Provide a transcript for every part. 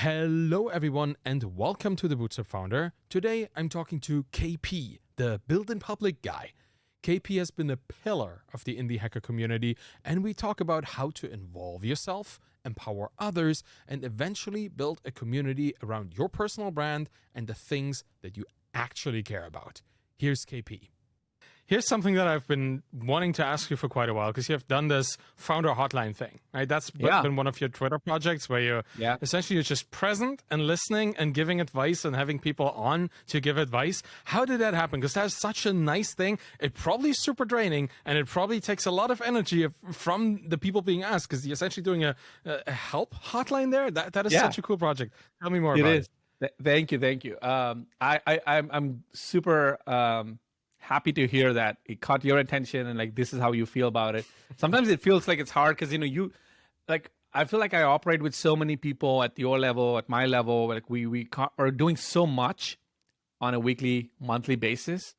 Hello, everyone, and welcome to the Bootstrap Founder. Today, I'm talking to KP, the Build in Public guy. KP has been a pillar of the indie hacker community, and we talk about how to involve yourself, empower others, and eventually build a community around your personal brand and the things that you actually care about. Here's KP. Here's something that I've been wanting to ask you for quite a while, because you have done this founder hotline thing, right? That's been one of your Twitter projects where you're just present and listening and giving advice and having people on to give advice. How did that happen? Because that's such a nice thing. It probably is super draining, and it probably takes a lot of energy from the people being asked, because you're essentially doing a help hotline there. That is such a cool project. Tell me more about it. Thank you. I'm super happy to hear that it caught your attention and like this is how you feel about it. Sometimes it feels like it's hard because I feel like I operate with so many people at your level, at my level. Like we are doing so much on a weekly, monthly basis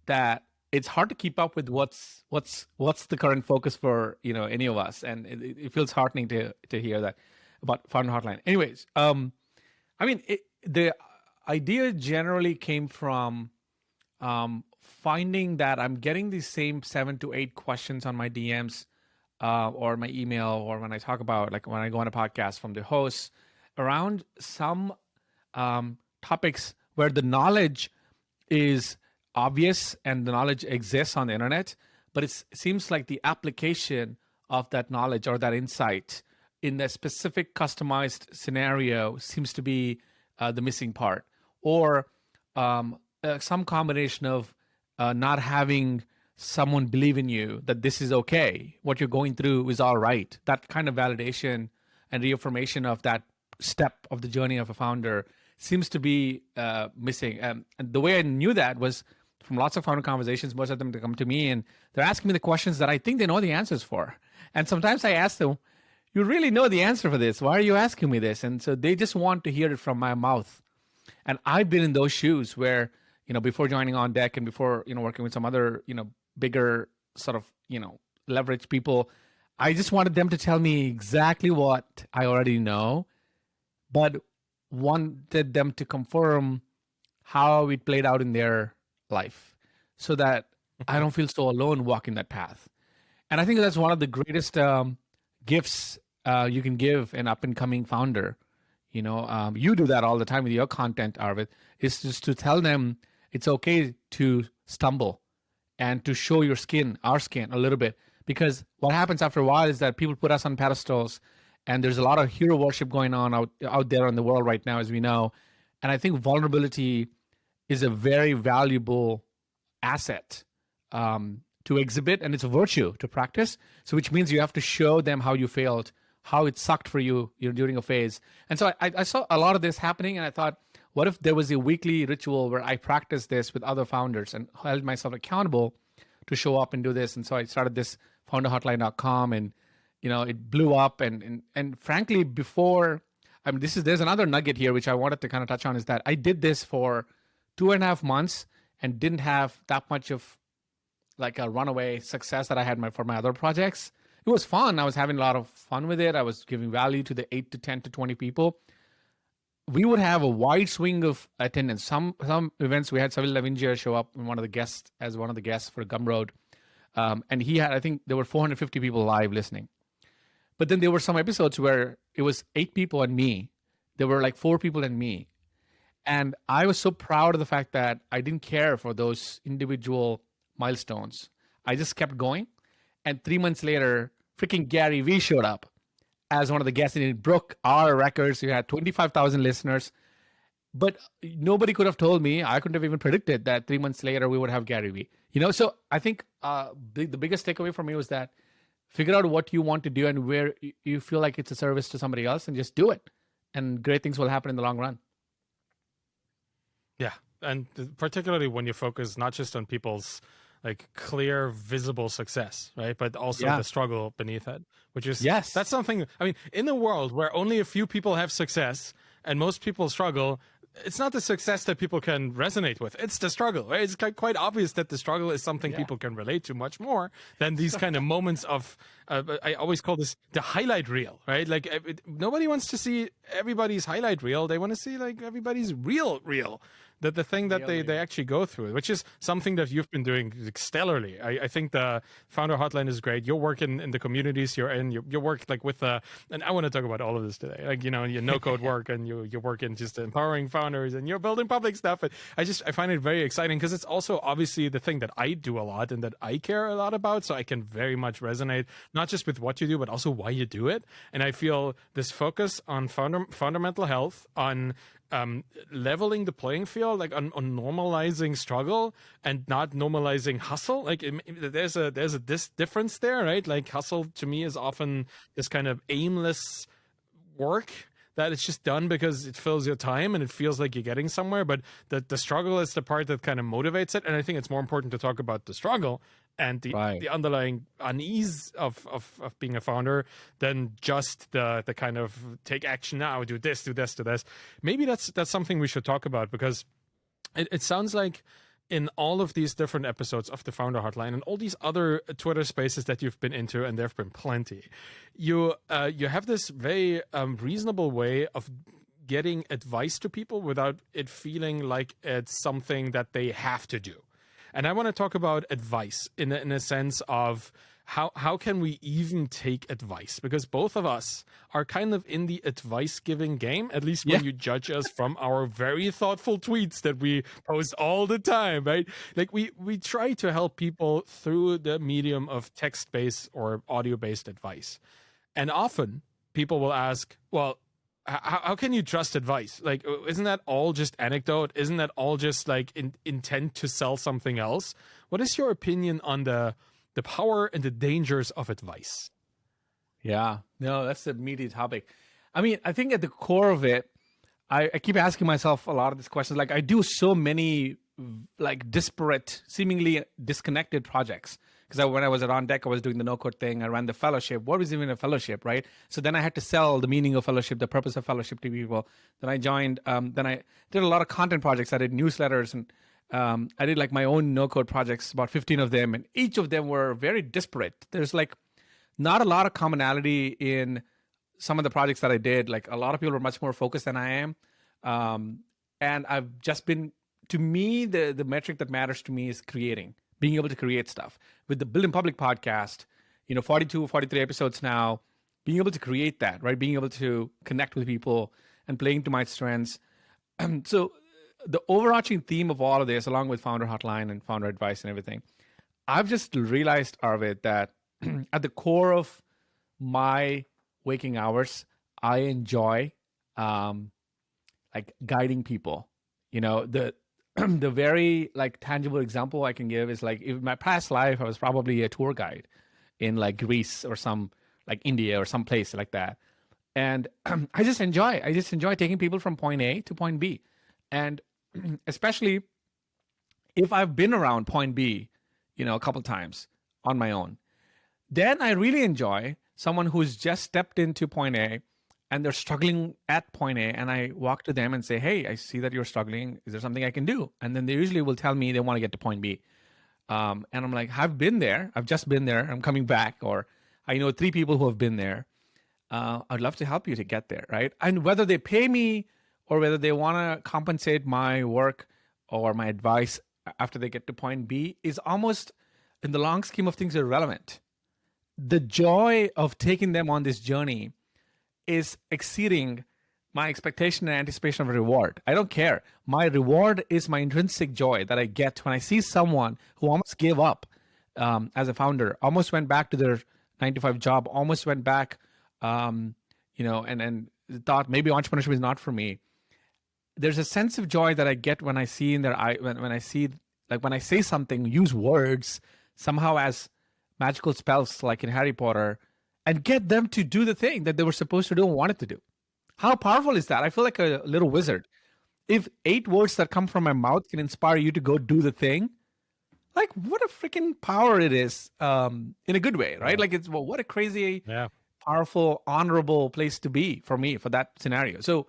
that it's hard to keep up with what's the current focus for any of us, and it feels heartening to hear that about Founder Hotline. Anyways, the idea generally came from finding that I'm getting these same 7 to 8 questions on my DMs or my email, or when I talk about, like when I go on a podcast from the hosts around some topics where the knowledge is obvious and the knowledge exists on the internet, but it seems like the application of that knowledge or that insight in a specific customized scenario seems to be the missing part, or some combination of not having someone believe in you that this is okay, what you're going through is all right. That kind of validation and reaffirmation of that step of the journey of a founder seems to be missing. And the way I knew that was from lots of founder conversations. Most of them come to me and they're asking me the questions that I think they know the answers for. And sometimes I ask them, you really know the answer for this. Why are you asking me this? And so they just want to hear it from my mouth. And I've been in those shoes where, before joining On Deck and before, working with some other, bigger sort of, leverage people, I just wanted them to tell me exactly what I already know, but wanted them to confirm how it played out in their life so that I don't feel so alone walking that path. And I think that's one of the greatest gifts you can give an up and coming founder. You do that all the time with your content, Arvid, is just to tell them it's okay to stumble and to show our skin a little bit. Because what happens after a while is that people put us on pedestals, and there's a lot of hero worship going on out there in the world right now, as we know. And I think vulnerability is a very valuable asset to exhibit, and it's a virtue to practice. So which means you have to show them how you failed, how it sucked for you during a phase. And so I saw a lot of this happening, and I thought, what if there was a weekly ritual where I practiced this with other founders and held myself accountable to show up and do this? And so I started this founderhotline.com, and it blew up. And frankly, there's another nugget here which I wanted to kind of touch on, is that I did this for 2.5 months and didn't have that much of like a runaway success that I had for my other projects. It was fun. I was having a lot of fun with it. I was giving value to the 8 to 10 to 20 people. We would have a wide swing of attendance. Some events we had Savil Lavingia show up as one of the guests for Gumroad. And he had, I think there were 450 people live listening. But then there were some episodes where it was 8 people and me. There were like 4 people and me. And I was so proud of the fact that I didn't care for those individual milestones. I just kept going. And 3 months later, freaking Gary Vee showed up as one of the guests, and it broke our records. We had 25,000 listeners. But nobody could have told me, I couldn't have even predicted that 3 months later we would have Gary Vee. So I think the biggest takeaway for me was that figure out what you want to do and where you feel like it's a service to somebody else, and just do it. And great things will happen in the long run. Yeah. And particularly when you focus not just on people's like clear, visible success, right? But also the struggle beneath it, which is, that's something, in a world where only a few people have success and most people struggle, it's not the success that people can resonate with. It's the struggle, right? It's quite obvious that the struggle is something people can relate to much more than these kind of moments of, I always call this the highlight reel, right? Like nobody wants to see everybody's highlight reel. They want to see like everybody's real reel. That the thing that they actually go through, which is something that you've been doing stellarly. I think the Founder Hotline is great. Your work in the communities you're in, your work like with and I want to talk about all of this today. Like, you know, your no code work and your work in just empowering founders and you're building public stuff. And I find it very exciting because it's also obviously the thing that I do a lot and that I care a lot about. So I can very much resonate, not just with what you do, but also why you do it. And I feel this focus on fundamental health, on leveling the playing field, like on normalizing struggle and not normalizing hustle. Like there's a difference there, right? Like hustle to me is often this kind of aimless work that it's just done because it fills your time and it feels like you're getting somewhere. But the struggle is the part that kind of motivates it. And I think it's more important to talk about the struggle and the underlying unease of being a founder than just the kind of take action now, do this, do this, do this. Maybe that's something we should talk about because it sounds like in all of these different episodes of the Founder Hotline and all these other Twitter spaces that you've been into, and there have been plenty, you have this very reasonable way of getting advice to people without it feeling like it's something that they have to do. And I want to talk about advice in a sense of how can we even take advice? Because both of us are kind of in the advice giving game, at least when you judge us from our very thoughtful tweets that we post all the time, right? Like we try to help people through the medium of text-based or audio-based advice. And often people will ask, well, how can you trust advice? Like, isn't that all just anecdote? Isn't that all just like intent to sell something else? What is your opinion on the power and the dangers of advice? Yeah, no, that's the meaty topic. I mean, I think at the core of it, I keep asking myself a lot of these questions. Like I do so many like disparate, seemingly disconnected projects. Because when I was at On Deck, I was doing the no-code thing. I ran the fellowship. What was even a fellowship, right? So then I had to sell the meaning of fellowship, the purpose of fellowship to people. Then I joined. Then I did a lot of content projects. I did newsletters and I did like my own no-code projects, about 15 of them. And each of them were very disparate. There's like not a lot of commonality in some of the projects that I did. Like a lot of people are much more focused than I am. And I've just been, to me, the metric that matters to me is being able to create stuff. With the Build in Public podcast, 42, 43 episodes now, being able to create that, right? Being able to connect with people and playing to my strengths. So the overarching theme of all of this, along with Founder Hotline and Founder Advice and everything, I've just realized, Arvid, that at the core of my waking hours, I enjoy like guiding people. The very like tangible example I can give is like in my past life, I was probably a tour guide in like Greece or some like India or some place like that. And I just enjoy taking people from point A to point B. And especially if I've been around point B, a couple times on my own, then I really enjoy someone who's just stepped into point A and they're struggling at point A, and I walk to them and say, hey, I see that you're struggling. Is there something I can do? And then they usually will tell me they want to get to point B. And I'm like, I've been there. I've just been there. I'm coming back. Or I know 3 people who have been there. I'd love to help you to get there, right? And whether they pay me or whether they want to compensate my work or my advice after they get to point B is almost, in the long scheme of things, irrelevant. The joy of taking them on this journey is exceeding my expectation and anticipation of a reward. I don't care. My reward is my intrinsic joy that I get when I see someone who almost gave up as a founder, almost went back to their 9-to-5 job, almost went back, and thought maybe entrepreneurship is not for me. There's a sense of joy that I get when I see in their eye, when I see, like when I say something, use words somehow as magical spells like in Harry Potter, and get them to do the thing that they were supposed to do and wanted to do. How powerful is that? I feel like a little wizard. If 8 words that come from my mouth can inspire you to go do the thing, like what a freaking power it is, in a good way, right? Like what a crazy, powerful, honorable place to be for me for that scenario. So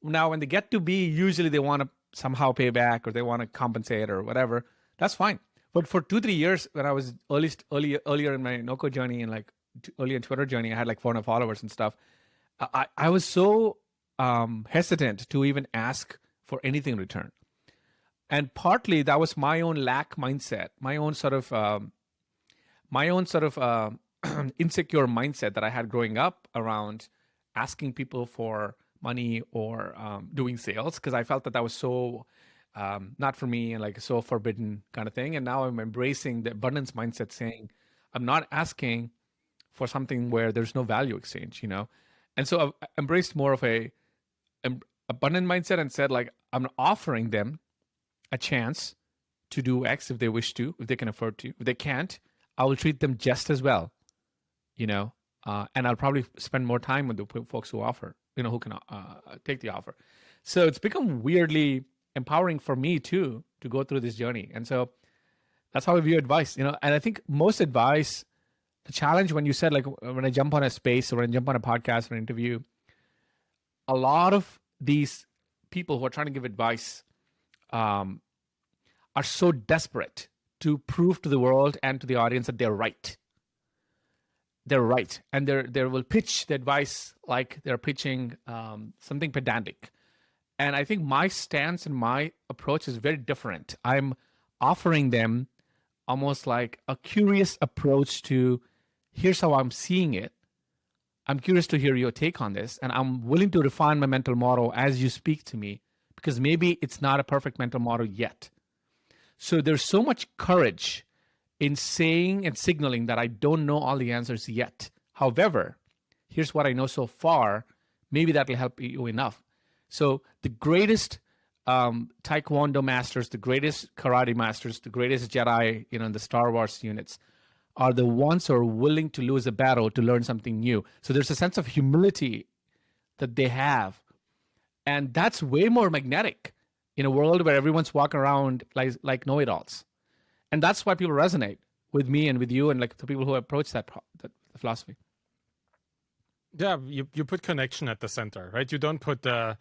Now, when they get to B, usually they want to somehow pay back or they want to compensate or whatever. That's fine. But for 2-3 years, when I was earlier in my NoCo journey and like early in Twitter journey, I had like 400 followers and stuff. I was so hesitant to even ask for anything in return. And partly that was my own lack mindset, my own sort of insecure mindset that I had growing up around asking people for money or doing sales, because I felt that that was so not for me and like so forbidden kind of thing. And now I'm embracing the abundance mindset, saying I'm not asking for something where there's no value exchange, And so I've embraced more of a abundant mindset and said, like, I'm offering them a chance to do X if they wish to, if they can afford to. If they can't, I will treat them just as well, and I'll probably spend more time with the folks who offer, who can take the offer. So it's become weirdly empowering for me too to go through this journey. And so that's how I view advice, and I think most advice, the challenge when you said, like, when I jump on a space or when I jump on a podcast or an interview, a lot of these people who are trying to give advice are so desperate to prove to the world and to the audience that they're right. They're right. And they will pitch the advice like they're pitching something pedantic. And I think my stance and my approach is very different. I'm offering them almost like a curious approach to, here's how I'm seeing it. I'm curious to hear your take on this. And I'm willing to refine my mental model as you speak to me, because maybe it's not a perfect mental model yet. So there's so much courage in saying and signaling that I don't know all the answers yet. However, here's what I know so far. Maybe that will help you enough. So the greatest Taekwondo masters, the greatest karate masters, the greatest Jedi, in the Star Wars units, are the ones who are willing to lose a battle to learn something new. So there's a sense of humility that they have. And that's way more magnetic in a world where everyone's walking around like know-it-alls. And that's why people resonate with me and with you and like the people who approach that philosophy. Yeah, you put connection at the center, right? You don't put the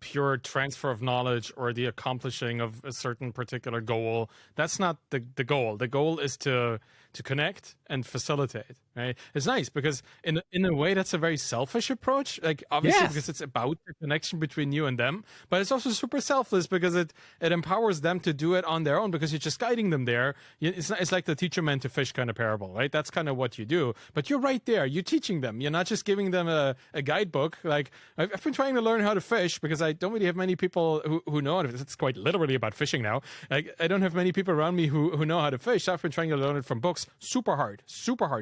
pure transfer of knowledge or the accomplishing of a certain particular goal. That's not the goal. The goal is to connect and facilitate, right? It's nice because in a way that's a very selfish approach. Like, obviously, because it's about the connection between you and them, but it's also super selfless because it empowers them to do it on their own because you're just guiding them there. It's like the teacher meant to fish kind of parable, right? That's kind of what you do. But you're right there. You're teaching them. You're not just giving them a guidebook. Like, I've been trying to learn how to fish because I don't really have many people who know it. It's quite literally about fishing now. Like, I don't have many people around me who know how to fish. I've been trying to learn it from books. Super hard.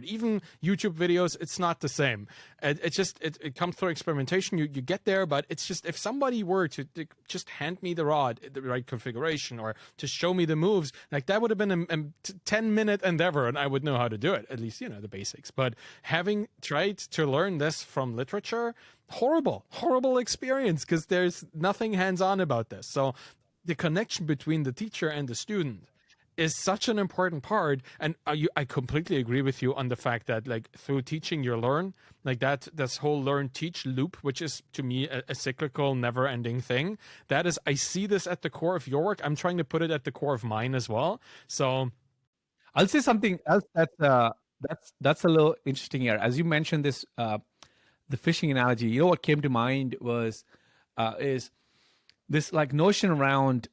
Even YouTube videos, it's not the same. It comes through experimentation. You get there, but it's just, if somebody were to just hand me the rod, the right configuration, or to show me the moves, like, that would have been a 10-minute endeavor, and I would know how to do it, at least, the basics. But having tried to learn this from literature, horrible experience, because there's nothing hands-on about this. So the connection between the teacher and the student is such an important part. And I completely agree with you on the fact that, like, through teaching you learn, like this whole learn teach loop, which is to me a cyclical, never ending thing. That is, I see this at the core of your work. I'm trying to put it at the core of mine as well. So I'll say something else that's a little interesting here. As you mentioned this, the fishing analogy, what came to mind is this like notion around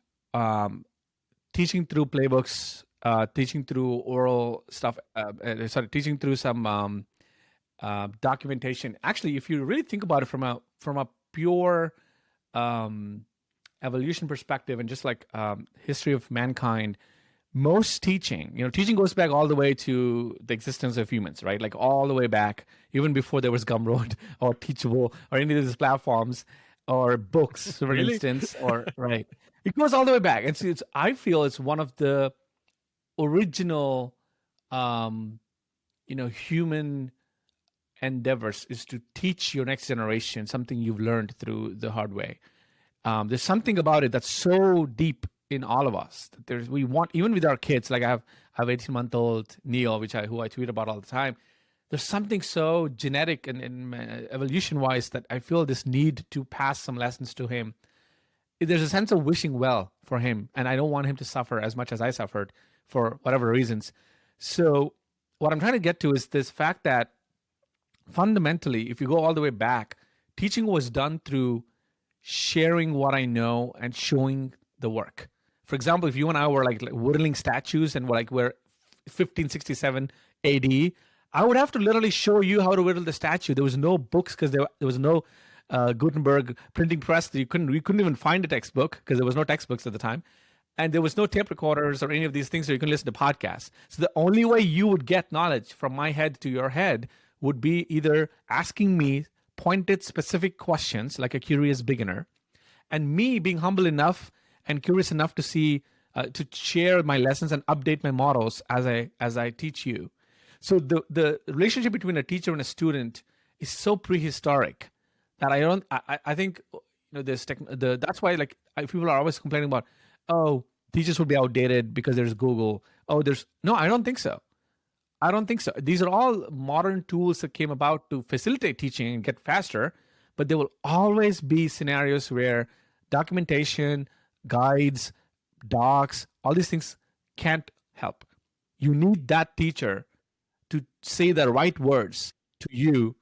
teaching through playbooks, teaching through oral stuff, teaching through some documentation. Actually, if you really think about it from a pure evolution perspective and just like history of mankind, most teaching goes back all the way to the existence of humans, right? Like all the way back, even before there was Gumroad or Teachable or any of these platforms or books, for Really? instance, or right. It goes all the way back. And I feel it's one of the original, human endeavors is to teach your next generation something you've learned through the hard way. There's something about it that's so deep in all of us that we want, even with our kids. Like I have 18-month-old Neil, who I tweet about all the time. there's something so genetic and evolution wise that I feel this need to pass some lessons to him. There's a sense of wishing well for him, and I don't want him to suffer as much as I suffered for whatever reasons. So what I'm trying to get to is this fact that fundamentally, if you go all the way back, teaching was done through sharing what I know and showing the work. For example, if you and I were like whittling statues and we're 1567 AD, I would have to literally show you how to whittle the statue. There was no books because there was no Gutenberg printing press. We couldn't even find a textbook because there was no textbooks at the time. And there was no tape recorders or any of these things so you can listen to podcasts. So the only way you would get knowledge from my head to your head would be either asking me pointed specific questions like a curious beginner, and me being humble enough and curious enough to see to share my lessons and update my models as I teach you. So the relationship between a teacher and a student is so prehistoric that I think that's why people are always complaining about, oh, teachers will be outdated because there's Google. Oh, no, I don't think so. I don't think so. These are all modern tools that came about to facilitate teaching and get faster, but there will always be scenarios where documentation, guides, docs, all these things can't help. You need that teacher to say the right words to you,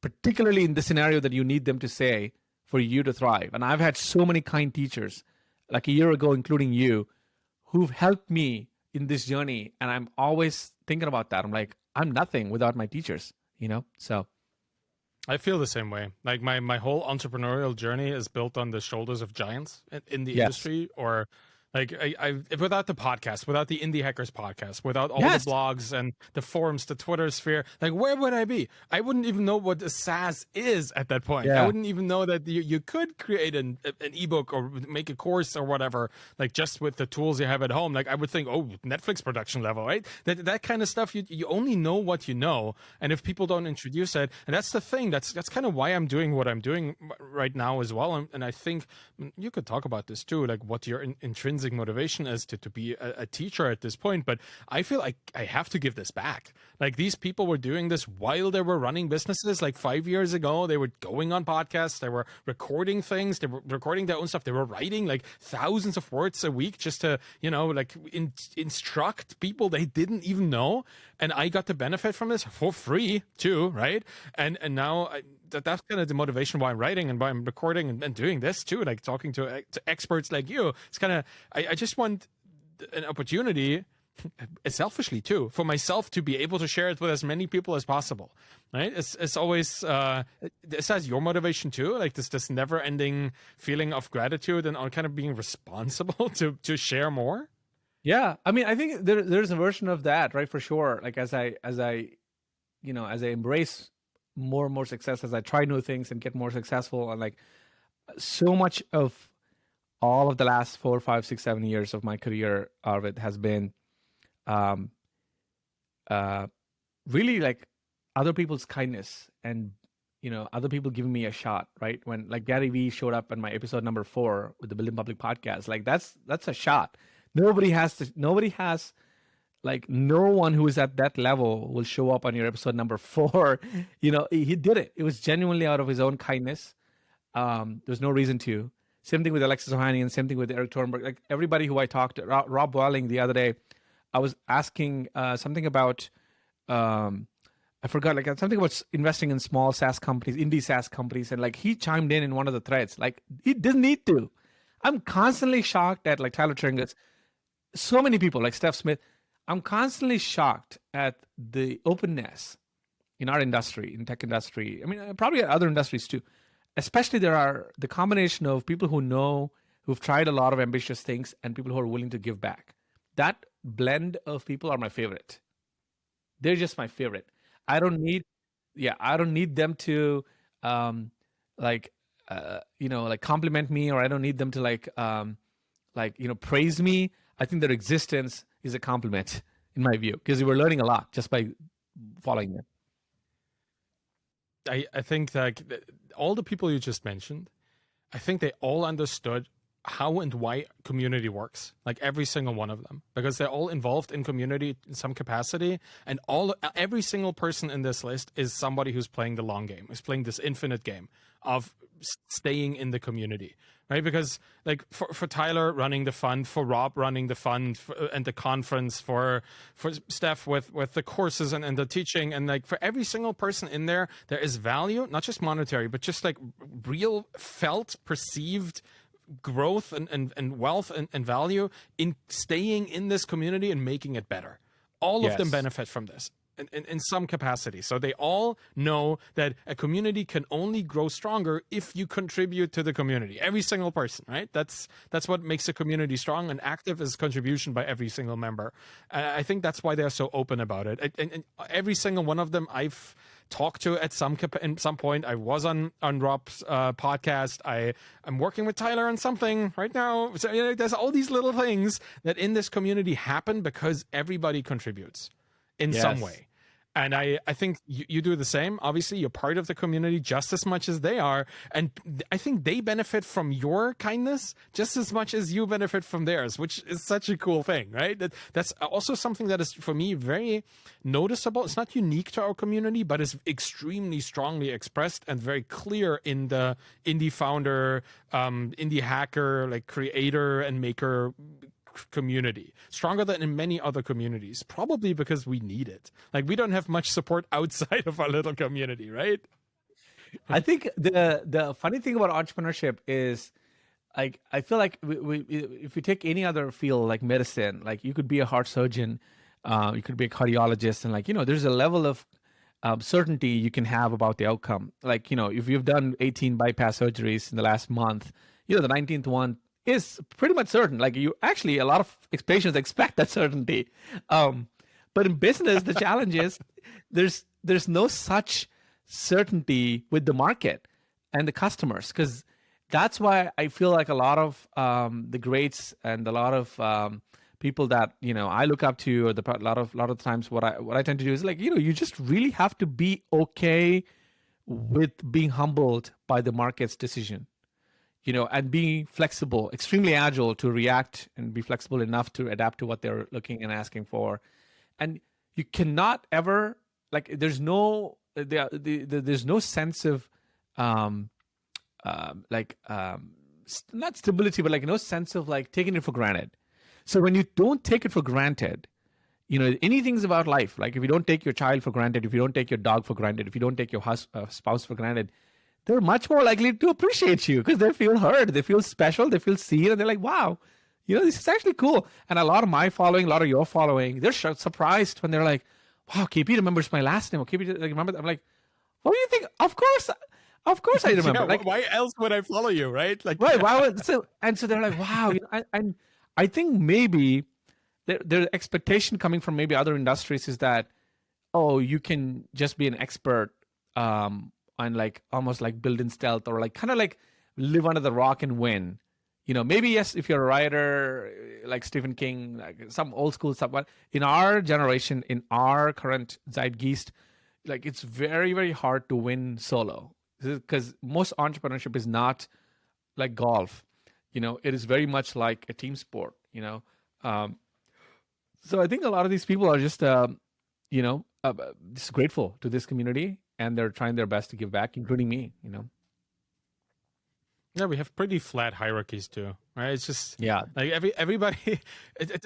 particularly in the scenario that you need them to say for you to thrive. And I've had so many kind teachers, like a year ago, including you, who've helped me in this journey. And I'm always thinking about that. I'm like, I'm nothing without my teachers, So I feel the same way. Like my whole entrepreneurial journey is built on the shoulders of giants in the industry, or like I without the podcast, without the Indie Hackers podcast, without all the blogs and the forums, the Twitter sphere, like where would I be? I wouldn't even know what a SaaS is at that point. I wouldn't even know that you could create an ebook or make a course or whatever, like just with the tools you have at home. Like I would think, oh, Netflix production level, right? That kind of stuff. You only know what you know, and if people don't introduce it, and that's the thing. That's kind of why I'm doing what I'm doing right now as well. And I think you could talk about this too, like what your intrinsic motivation is to be a teacher at this point. But I feel like I have to give this back. Like these people were doing this while they were running businesses. Like 5 years ago, they were going on podcasts, they were recording things, they were recording their own stuff, they were writing like thousands of words a week just to instruct people they didn't even know. And I got the benefit from this for free too, right? And now that's kind of the motivation why I'm writing and why I'm recording and doing this too, like talking to experts like you. It's kind of, I just want an opportunity, selfishly too, for myself to be able to share it with as many people as possible, right? It's always, this has your motivation too, like this never ending feeling of gratitude and on kind of being responsible to share more. Yeah. I mean, I think there's a version of that, right? For sure. Like as I embrace more and more success, as I try new things and get more successful, and like so much of all of the last 4, 5, 6, 7 years of my career of it has been really like other people's kindness and other people giving me a shot, right? When like Gary Vee showed up in my episode number 4 with the Building Public podcast, like that's a shot. Nobody has like no one who is at that level will show up on your episode number 4. He did it. It was genuinely out of his own kindness. There's no reason to. Same thing with Alexis Ohanian, same thing with Eric Thornburg. Like everybody who I talked to, Rob Welling the other day, I was asking something about, I forgot, like something about investing in small SaaS companies, indie SaaS companies. And like he chimed in one of the threads, like he didn't need to. I'm constantly shocked at like Tyler Tringus, so many people like Steph Smith. I'm constantly shocked at the openness in our industry, in tech industry. I mean, probably other industries too. Especially there are the combination of people who've tried a lot of ambitious things and people who are willing to give back. That blend of people are my favorite. They're just my favorite. I don't need them to compliment me, or I don't need them to praise me. I think their existence is a compliment in my view, because we're learning a lot just by following them. I think that all the people you just mentioned, I think they all understood how and why community works, like every single one of them, because they're all involved in community in some capacity, and every single person in this list is somebody who's playing the long game, is playing this infinite game of staying in the community, right? Because like for Tyler running the fund, for Rob running the fund and the conference, for Steph with the courses and the teaching, and like for every single person in there is value, not just monetary, but just like real felt perceived growth and wealth and value in staying in this community and making it better. All of them benefit from this in some capacity. So they all know that a community can only grow stronger if you contribute to the community. Every single person, right? That's what makes a community strong and active, is contribution by every single member. I think that's why they're so open about it. And every single one of them I've talked to at some point. I was on Rob's podcast. I'm working with Tyler on something right now. So there's all these little things that in this community happen because everybody contributes in some way. And I think you do the same. Obviously, you're part of the community just as much as they are. And I think they benefit from your kindness just as much as you benefit from theirs, which is such a cool thing, right? That's also something that is, for me, very noticeable. It's not unique to our community, but it's extremely strongly expressed and very clear in the indie founder, indie hacker, like creator and maker community, stronger than in many other communities, probably because we need it. Like, we don't have much support outside of our little community, right? I think the funny thing about entrepreneurship is, like, I feel like we if you take any other field like medicine, like you could be a heart surgeon, you could be a cardiologist, and like, there's a level of certainty you can have about the outcome. Like, if you've done 18 bypass surgeries in the last month, the 19th one is pretty much certain. Like, you actually, a lot of patients expect that certainty. But in business, the challenge is there's no such certainty with the market and the customers, because that's why I feel like a lot of the greats and a lot of people that I look up to, or a lot of times what I tend to do is, like, you just really have to be okay with being humbled by the market's decision. And being flexible, extremely agile to react and be flexible enough to adapt to what they're looking and asking for. And you cannot ever, like, there's no sense of, not stability, but like no sense of like taking it for granted. So when you don't take it for granted, anything's about life. Like, if you don't take your child for granted, if you don't take your dog for granted, if you don't take your spouse for granted, they're much more likely to appreciate you because they feel heard, they feel special, they feel seen, and they're like, wow, this is actually cool. And a lot of my following, a lot of your following, they're surprised when they're like, wow, KP remembers my last name. Or KP remember. I'm like, what do you think? Of course I remember. Like, why else would I follow you, right? Like, right? Wow. So they're like, wow. And I think maybe the expectation coming from maybe other industries is that, oh, you can just be an expert. And like almost like build in stealth, or like kind of like live under the rock and win. Maybe yes, if you're a writer like Stephen King, like some old school stuff. But in our generation, in our current zeitgeist, like, it's very, very hard to win solo, because most entrepreneurship is not like golf. It is very much like a team sport. So I think a lot of these people are just just grateful to this community, and they're trying their best to give back, including me, Yeah, we have pretty flat hierarchies too, right? It's just, yeah, like everybody,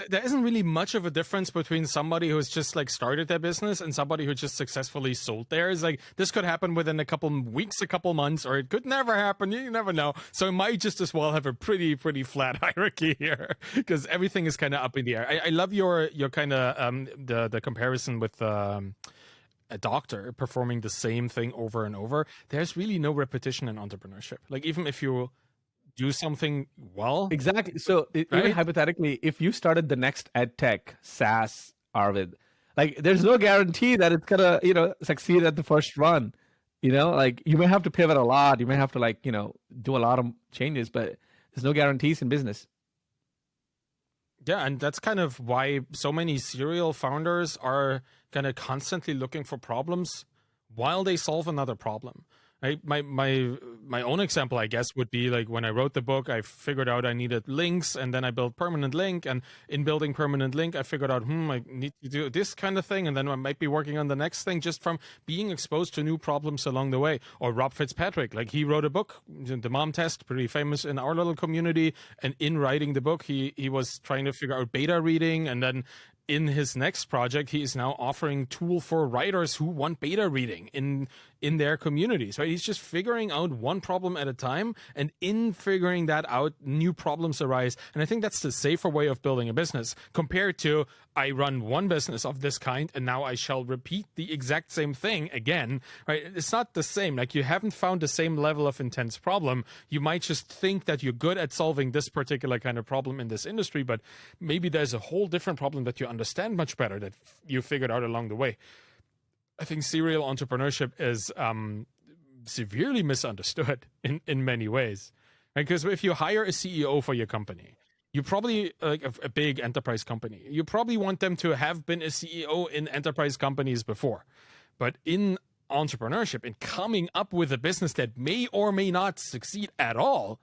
there isn't really much of a difference between somebody who's just like started their business and somebody who just successfully sold theirs. Like, this could happen within a couple weeks, a couple months, or it could never happen. You never know. So it might just as well have a pretty flat hierarchy here, because everything is kind of up in the air. I love your kind of the comparison with a doctor performing the same thing over and over. There's really no repetition in entrepreneurship. Like, even if you do something well. Exactly. So right? Even hypothetically, if you started the next ed tech SaaS, Arvid, like, there's no guarantee that it's gonna, succeed at the first run. Like, you may have to pivot a lot. You may have to, like, do a lot of changes, but there's no guarantees in business. Yeah, and that's kind of why so many serial founders are kind of constantly looking for problems while they solve another problem. Right? My own example, I guess, would be like when I wrote the book, I figured out I needed links, and then I built permanent link. And in building permanent link, I figured out, I need to do this kind of thing, and then I might be working on the next thing just from being exposed to new problems along the way. Or Rob Fitzpatrick, like he wrote a book, The Mom Test, pretty famous in our little community. And in writing the book, he was trying to figure out beta reading, and then in his next project, he is now offering tool for writers who want beta reading in their communities, right? He's just figuring out one problem at a time, and in figuring that out, new problems arise. And I think that's the safer way of building a business compared to I run one business of this kind and now I shall repeat the exact same thing again, right? It's not the same. Like you haven't found the same level of intense problem. You might just think that you're good at solving this particular kind of problem in this industry, but maybe there's a whole different problem that you understand much better that you figured out along the way. I think serial entrepreneurship is severely misunderstood in many ways. Right? Because if you hire a CEO for your company, you probably like a big enterprise company, you probably want them to have been a CEO in enterprise companies before. But in entrepreneurship, in coming up with a business that may or may not succeed at all,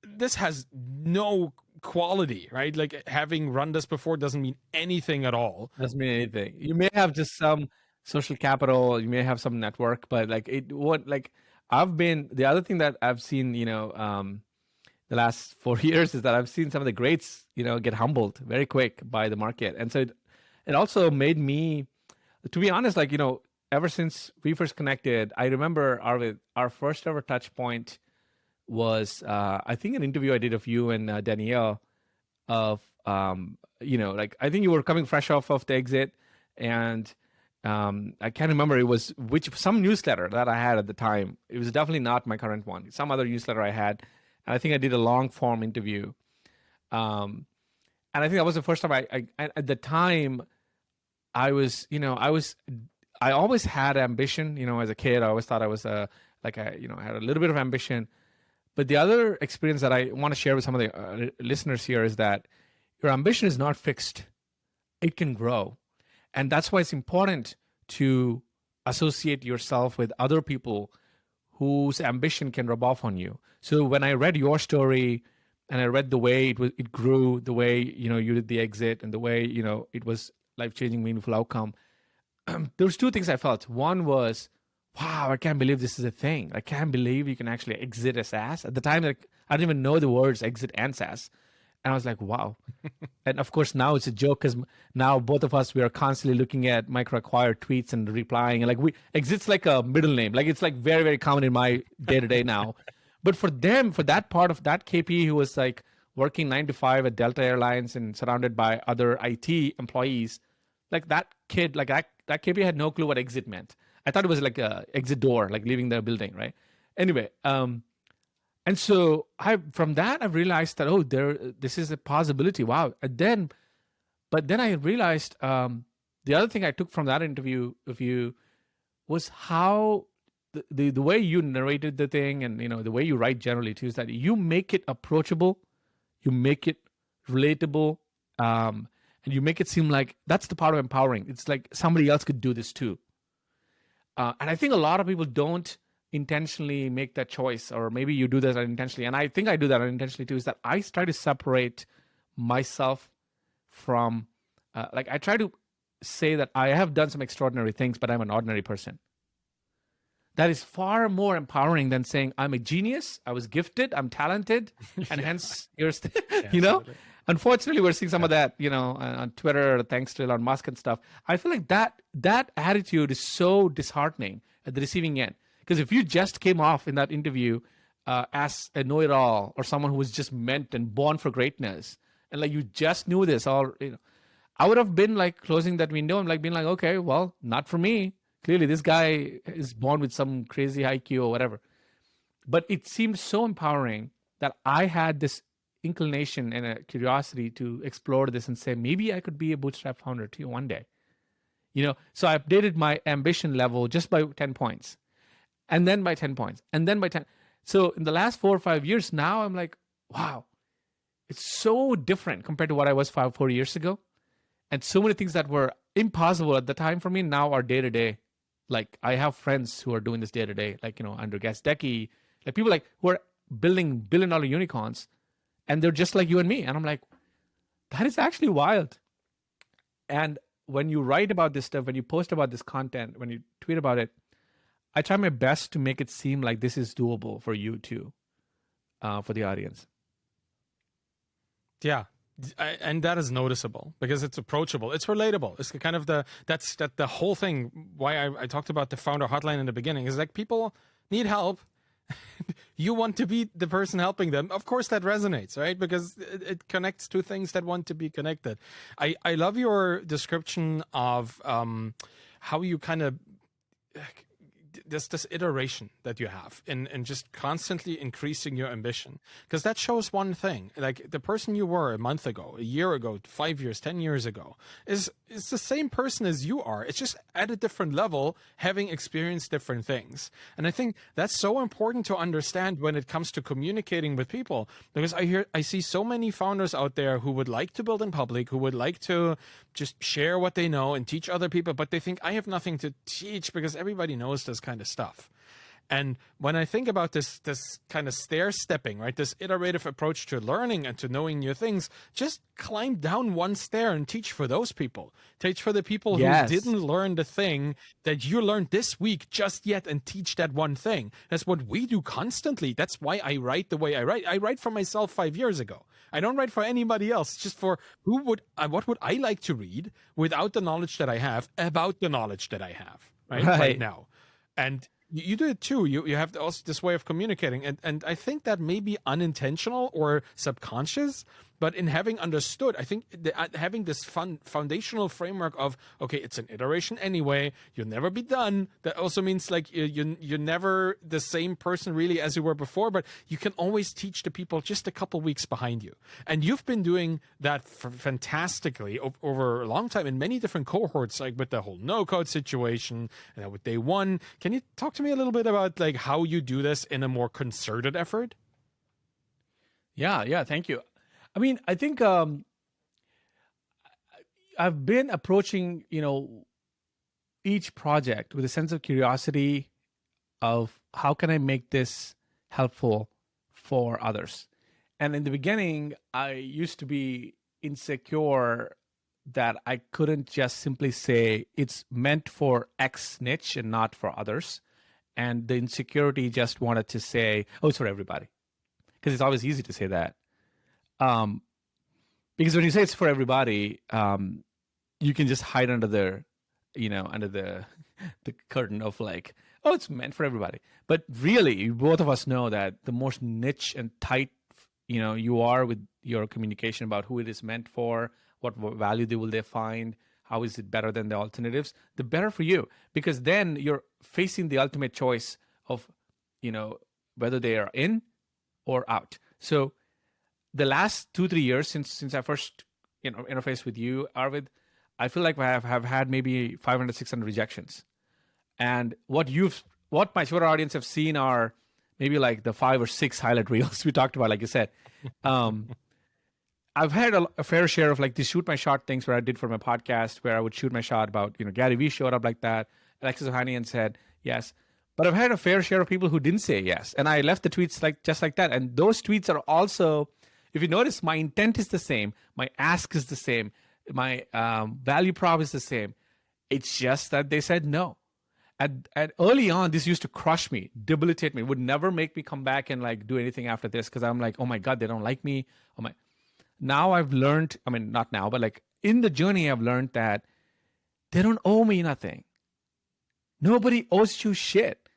this has no quality, right? Like having run this before doesn't mean anything at all. Doesn't mean anything. You may have just some social capital, you may have some network, but like the other thing that I've seen, the last 4 years is that I've seen some of the greats, get humbled very quick by the market. And so it also made me, to be honest, like, ever since we first connected, I remember our first ever touch point was, I think an interview I did of you and Danielle of, like, I think you were coming fresh off of the exit, and I can't remember, it was some newsletter that I had at the time. It was definitely not my current one, some other newsletter I had. And I think I did a long form interview. And I think that was the first time I at the time I always had ambition, as a kid. I always thought I was I had a little bit of ambition. But the other experience that I want to share with some of the listeners here is that your ambition is not fixed. It can grow. And that's why it's important to associate yourself with other people whose ambition can rub off on you. So when I read your story and I read the way it grew, the way, you did the exit, and the way, it was life-changing, meaningful outcome, there was two things I felt. One was, wow, I can't believe this is a thing. I can't believe you can actually exit a SaaS. At the time, I didn't even know the words exit and SaaS. And I was like, wow. And of course, now it's a joke because now both of us, we are constantly looking at micro-acquired tweets and replying. And like exit's like a middle name. Like it's like very, very common in my day-to-day now. But for them, for that part of that KP who was like working 9 to 5 at Delta Airlines and surrounded by other IT employees, like that kid, like that KP had no clue what exit meant. I thought it was like a exit door, like leaving the building, right? Anyway, and so from that I've realized that this is a possibility. Wow. But then I realized the other thing I took from that interview of you was how the way you narrated the thing, and the way you write generally too, is that you make it approachable, you make it relatable, and you make it seem like that's the part of empowering. It's like somebody else could do this too. And I think a lot of people don't intentionally make that choice, or maybe you do that unintentionally. And I think I do that unintentionally too, is that I try to separate myself from, I try to say that I have done some extraordinary things, but I'm an ordinary person. That is far more empowering than saying I'm a genius, I was gifted, I'm talented, and hence here's, Absolutely. Unfortunately, we're seeing some of that, on Twitter, thanks to Elon Musk and stuff. I feel like that attitude is so disheartening at the receiving end. Because if you just came off in that interview as a know-it-all, or someone who was just meant and born for greatness, and like you just knew this, or I would have been like closing that window and like being like, okay, well, not for me. Clearly, this guy is born with some crazy IQ or whatever. But it seemed so empowering that I had this inclination and a curiosity to explore this and say, maybe I could be a bootstrap founder too one day. So I updated my ambition level just by 10 points, and then by 10 points, and then by 10. So in the last 4 or 5 years now, I'm like, wow, it's so different compared to what I was 4 years ago. And so many things that were impossible at the time for me now are day to day. Like I have friends who are doing this day to day, like, under Gas Decky, like people like who are building $1 billion unicorns, and they're just like you and me. And I'm like, that is actually wild. And when you write about this stuff, when you post about this content, when you tweet about it, I try my best to make it seem like this is doable for you too, for the audience. Yeah. And that is noticeable because it's approachable. It's relatable. It's kind of the whole thing. Why I talked about the founder hotline in the beginning is like people need help. You want to be the person helping them. Of course, that resonates, right? Because it connects to things that want to be connected. I love your description of how you kind of this iteration that you have in just constantly increasing your ambition, because that shows one thing. Like the person you were a month ago, a year ago, 5 years, 10 years ago is the same person as you are. It's just at a different level, having experienced different things. And I think that's so important to understand when it comes to communicating with people, because I see so many founders out there who would like to build in public, who would like to just share what they know and teach other people, but they think I have nothing to teach because everybody knows this kind of stuff. And when I think about this kind of stair-stepping, right, this iterative approach to learning and to knowing new things, just climb down one stair and teach for those people. Teach for the people who didn't learn the thing that you learned this week just yet, and teach that one thing. That's what we do constantly. That's why I write the way I write. I write for myself 5 years ago. I don't write for anybody else. Just for what would I like to read without the knowledge that I have about the knowledge that I have right now. And you do it too. You have also this way of communicating, and I think that may be unintentional or subconscious, but in having understood, I think having this foundational framework of, okay, it's an iteration anyway, you'll never be done. That also means like you're never the same person really as you were before, but you can always teach the people just a couple weeks behind you. And you've been doing that fantastically over a long time in many different cohorts, like with the whole no-code situation and with day one. Can you talk to me a little bit about like how you do this in a more concerted effort? Yeah, thank you. I mean, I think I've been approaching, each project with a sense of curiosity of how can I make this helpful for others. And in the beginning, I used to be insecure that I couldn't just simply say it's meant for X niche and not for others. And the insecurity just wanted to say, oh, it's for everybody. Because it's always easy to say that. Because when you say it's for everybody, you can just hide under the curtain of like, oh, it's meant for everybody. But really, both of us know that the more niche and tight, you are with your communication about who it is meant for, what value will they find, how is it better than the alternatives, the better for you. Because then you're facing the ultimate choice of, whether they are in or out. So the last 2-3 years since I first interfaced with you, Arvid, I feel like I have had maybe 500-600 rejections. And what my Twitter audience have seen are maybe like the 5 or 6 highlight reels we talked about, like you said. I've had a fair share of like these shoot my shot things where I did for my podcast, where I would shoot my shot about, Gary Vee showed up like that. Alexis Ohanian said yes. But I've had a fair share of people who didn't say yes. And I left the tweets just like that. And those tweets are also, if you notice, my intent is the same. My ask is the same. My value prop is the same. It's just that they said no. At early on, this used to crush me, debilitate me. It would never make me come back and like do anything after this, because I'm like, oh my God, they don't like me. Now I've learned, not now, but like in the journey, I've learned that they don't owe me nothing. Nobody owes you shit.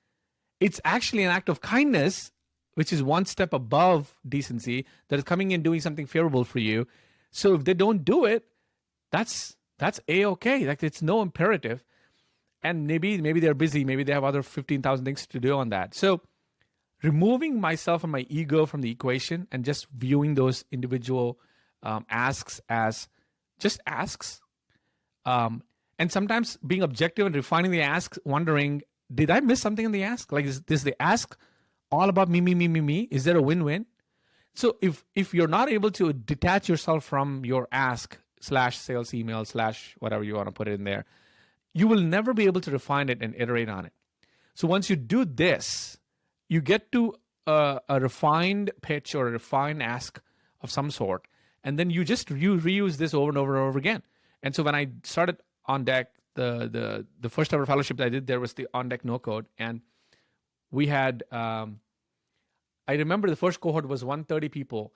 It's actually an act of kindness, which is one step above decency, that is coming in doing something favorable for you. So if they don't do it, that's A-okay. Like it's no imperative. And maybe they're busy. Maybe they have other 15,000 things to do on that. So removing myself and my ego from the equation and just viewing those individual asks as just asks. And sometimes being objective and refining the ask, wondering, did I miss something in the ask? Like, is the ask all about me? Is there a win-win? So if you're not able to detach yourself from your ask /sales email / whatever you want to put it in there, you will never be able to refine it and iterate on it. So once you do this, you get to a refined pitch or a refined ask of some sort, and then you just reuse this over and over and over again. And so when I started On Deck, the first ever fellowship that I did there was the On Deck No Code, and we had I remember the first cohort was 130 people,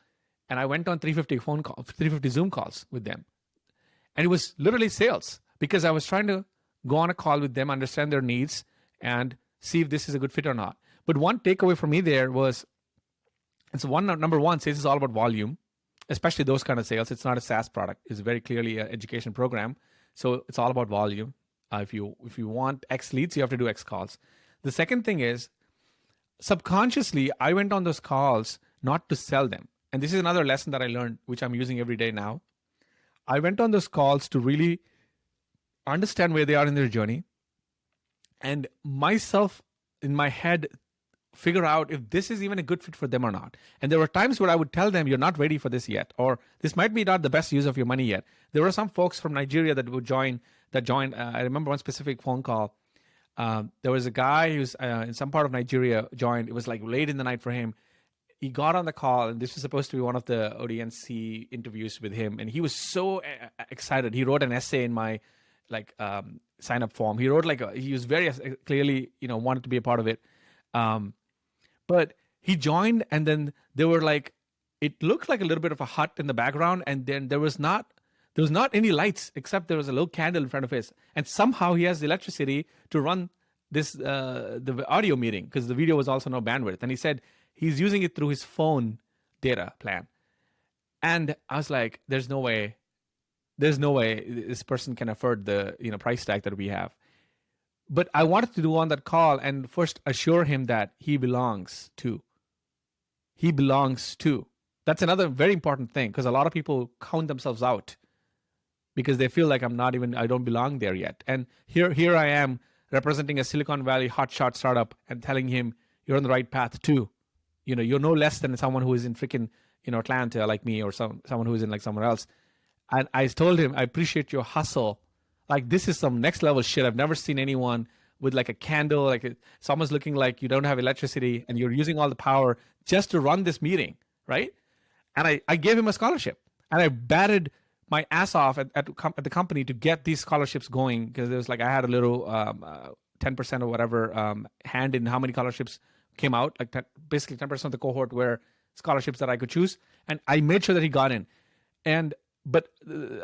and I went on 350 Zoom calls with them, and it was literally sales because I was trying to go on a call with them, understand their needs, and see if this is a good fit or not. But one takeaway for me there was, number one, sales is all about volume, especially those kind of sales. It's not a SaaS product. It's very clearly an education program. So it's all about volume. If you want X leads, you have to do X calls. The second thing is, subconsciously, I went on those calls not to sell them. And this is another lesson that I learned, which I'm using every day now. I went on those calls to really understand where they are in their journey, and myself in my head figure out if this is even a good fit for them or not. And there were times where I would tell them, you're not ready for this yet, or this might be not the best use of your money yet. There were some folks from Nigeria that joined. I remember one specific phone call. There was a guy who's in some part of Nigeria joined. It was like late in the night for him. He got on the call, and this was supposed to be one of the ODNC interviews with him. And he was so excited. He wrote an essay in my sign up form. He wrote he was very clearly, wanted to be a part of it. But he joined, and then there were it looked like a little bit of a hut in the background, and then there was not any lights except there was a little candle in front of his, and somehow he has the electricity to run this the audio meeting because the video was also no bandwidth, and he said he's using it through his phone data plan. And I was like, there's no way this person can afford the price tag that we have. But I wanted to do on that call and first assure him that he belongs to. He belongs to. That's another very important thing, because a lot of people count themselves out because they feel like I don't belong there yet. And here I am representing a Silicon Valley hotshot startup and telling him you're on the right path too. You're no less than someone who is in freaking Atlanta like me, or someone who is in somewhere else. And I told him, I appreciate your hustle. This is some next level shit. I've never seen anyone with a candle, it's almost looking like you don't have electricity and you're using all the power just to run this meeting, right? And I gave him a scholarship, and I batted my ass off at the company to get these scholarships going, because it was I had a little 10% or whatever hand in how many scholarships came out, basically 10% of the cohort were scholarships that I could choose, and I made sure that he got in. But